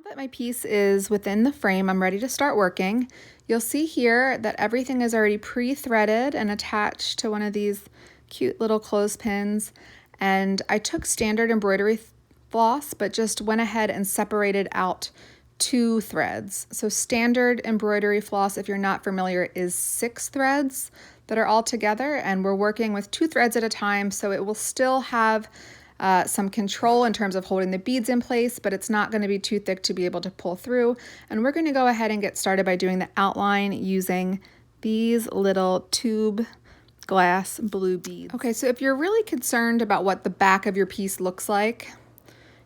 Now that my piece is within the frame, I'm ready to start working. You'll see here that everything is already pre-threaded and attached to one of these cute little clothespins. And I took standard embroidery floss, but just went ahead and separated out 2 threads. So standard embroidery floss, if you're not familiar, is 6 threads that are all together, and we're working with 2 threads at a time, so it will still have some control in terms of holding the beads in place, but it's not going to be too thick to be able to pull through. And we're going to go ahead and get started by doing the outline using these little tube glass blue beads. Okay, so if you're really concerned about what the back of your piece looks like,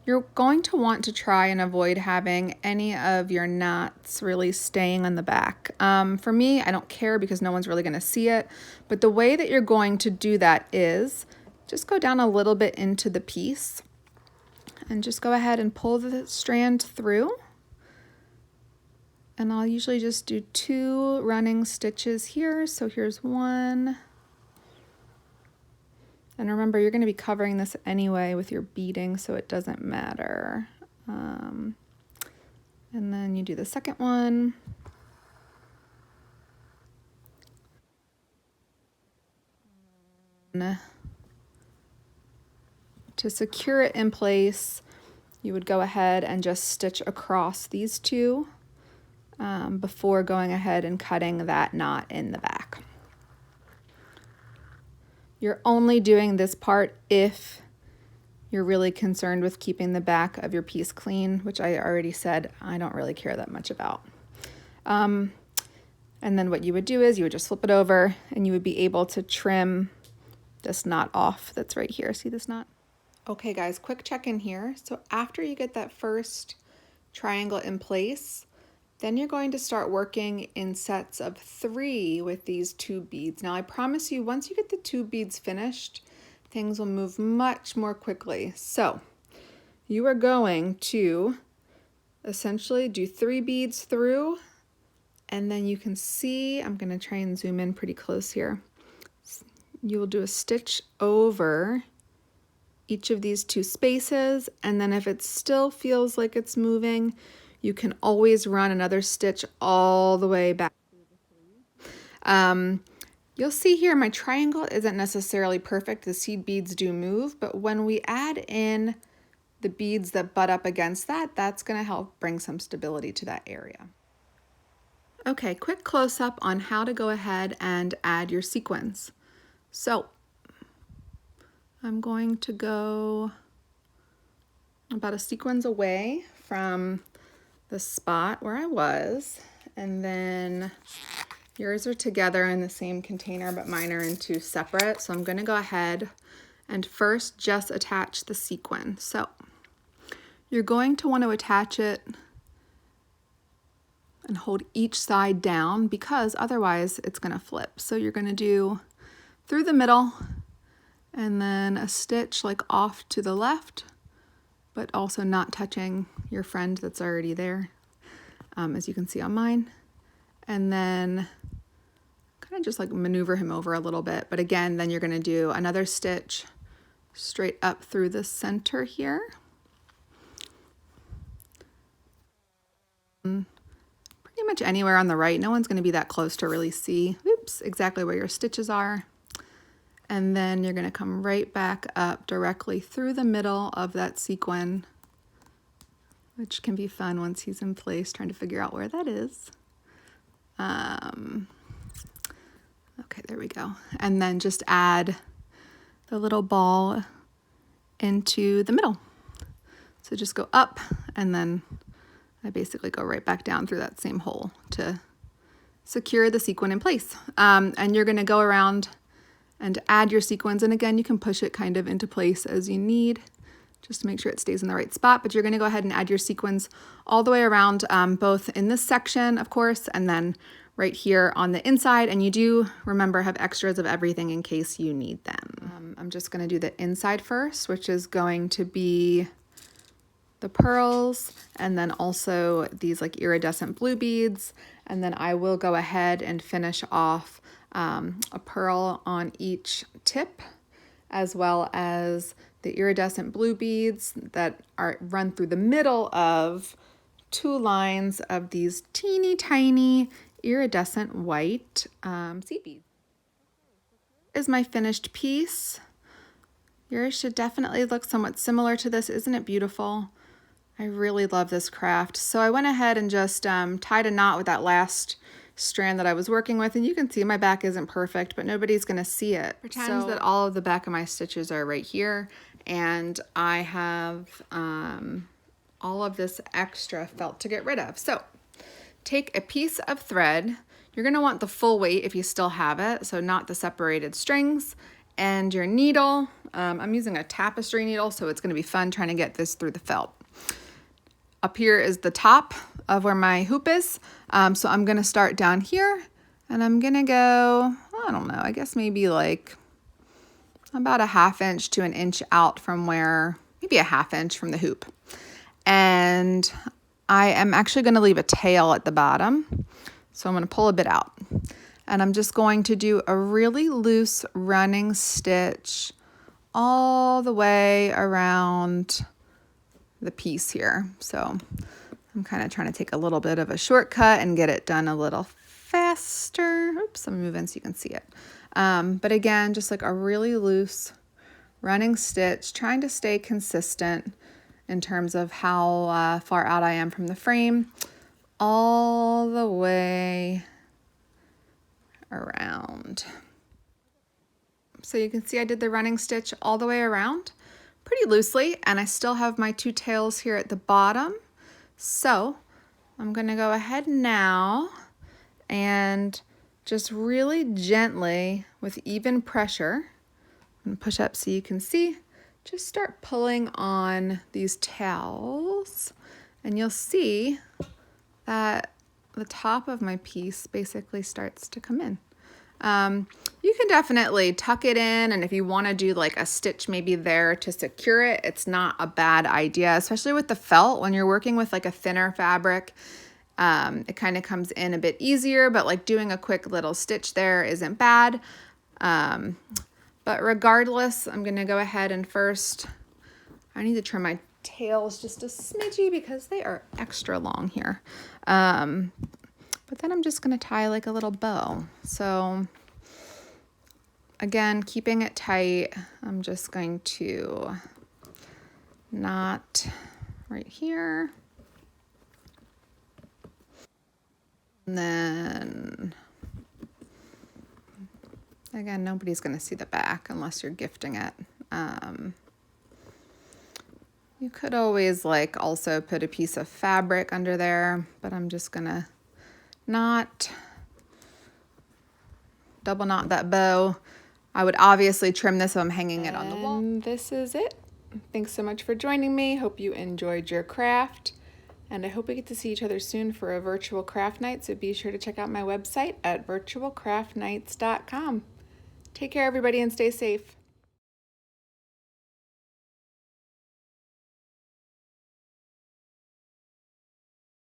you're going to want to try and avoid having any of your knots really staying on the back. For me, I don't care because no one's really going to see it, but the way that you're going to do that is just go down a little bit into the piece and just go ahead and pull the strand through. And I'll usually just do 2 running stitches here. So here's 1. And remember, you're going to be covering this anyway with your beading, so it doesn't matter. And then you do the second one. To secure it in place, you would go ahead and just stitch across these 2 before going ahead and cutting that knot in the back. You're only doing this part if you're really concerned with keeping the back of your piece clean, which I already said I don't really care that much about. And then what you would do is you would just flip it over and you would be able to trim this knot off that's right here. See this knot? Okay guys, quick check in here. So after you get that first triangle in place, then you're going to start working in sets of 3 with these 2 beads. Now I promise you, once you get the 2 beads finished, things will move much more quickly. So you are going to essentially do 3 beads through, and then you can see, I'm going to try and zoom in pretty close here. You will do a stitch over each of these 2 spaces, and then if it still feels like it's moving, you can always run another stitch all the way back. You'll see here my triangle isn't necessarily perfect. The seed beads do move, but when we add in the beads that butt up against that, that's going to help bring some stability to that area. Okay, quick close-up on how to go ahead and add your sequins. So I'm going to go about a sequins away from the spot where I was, and then yours are together in the same container, but mine are in 2 separate. So I'm going to go ahead and first just attach the sequin. So you're going to want to attach it and hold each side down because otherwise it's going to flip. So you're going to do through the middle and then a stitch like off to the left, but also not touching your friend that's already there, as you can see on mine. And then kind of just like maneuver him over a little bit. But again, then you're going to do another stitch straight up through the center here. Pretty much anywhere on the right. No one's going to be that close to really see, oops, exactly where your stitches are. And then you're going to come right back up directly through the middle of that sequin, which can be fun once he's in place, trying to figure out where that is. Okay, there we go. And then just add the little ball into the middle. So just go up, and then I basically go right back down through that same hole to secure the sequin in place. And you're going to go around and add your sequins, and again you can push it kind of into place as you need just to make sure it stays in the right spot, but you're going to go ahead and add your sequins all the way around, both in this section of course and then right here on the inside, and you do remember have extras of everything in case you need them. I'm just going to do the inside first, which is going to be the pearls and then also these like iridescent blue beads, and then I will go ahead and finish off a pearl on each tip, as well as the iridescent blue beads that are run through the middle of 2 lines of these teeny tiny iridescent white seed beads. Is my finished piece. Yours should definitely look somewhat similar to this. Isn't it beautiful? I really love this craft. So I went ahead and just tied a knot with that last strand that I was working with, and you can see my back isn't perfect, but nobody's gonna see it. Pretend that all of the back of my stitches are right here, and I have all of this extra felt to get rid of. So take a piece of thread. You're gonna want the full weight if you still have it, so not the separated strings, and your needle. I'm using a tapestry needle, so it's gonna be fun trying to get this through the felt. Up here is the top of where my hoop is. So I'm gonna start down here, and I'm gonna go, I don't know, I guess maybe like about a 1/2 inch to 1 inch out from where, maybe a 1/2 inch from the hoop. And I am actually gonna leave a tail at the bottom. So I'm gonna pull a bit out. And I'm just going to do a really loose running stitch all the way around the piece here. So I'm kind of trying to take a little bit of a shortcut and get it done a little faster. Oops, I'm moving so you can see it. But again, just like a really loose running stitch, trying to stay consistent in terms of how far out I am from the frame, all the way around. So you can see I did the running stitch all the way around pretty loosely, and I still have my 2 tails here at the bottom. So I'm gonna go ahead now and just really gently, with even pressure, I'm gonna push up so you can see, just start pulling on these tails, and you'll see that the top of my piece basically starts to come in. You can definitely tuck it in, and if you want to do like a stitch maybe there to secure it, it's not a bad idea, especially with the felt. When you're working with like a thinner fabric, it kind of comes in a bit easier, but like doing a quick little stitch there isn't bad. But regardless, I'm gonna go ahead and first, I need to trim my tails just a smidgy because they are extra long here. But then I'm just gonna tie like a little bow. So again, keeping it tight, I'm just going to knot right here. And then, again, nobody's gonna see the back unless you're gifting it. You could always like also put a piece of fabric under there, but I'm just gonna double knot that bow. I would obviously trim this if I'm hanging it on the wall. And this is it. Thanks so much for joining me. Hope you enjoyed your craft. And I hope we get to see each other soon for a virtual craft night. So be sure to check out my website at virtualcraftnights.com. Take care, everybody, and stay safe.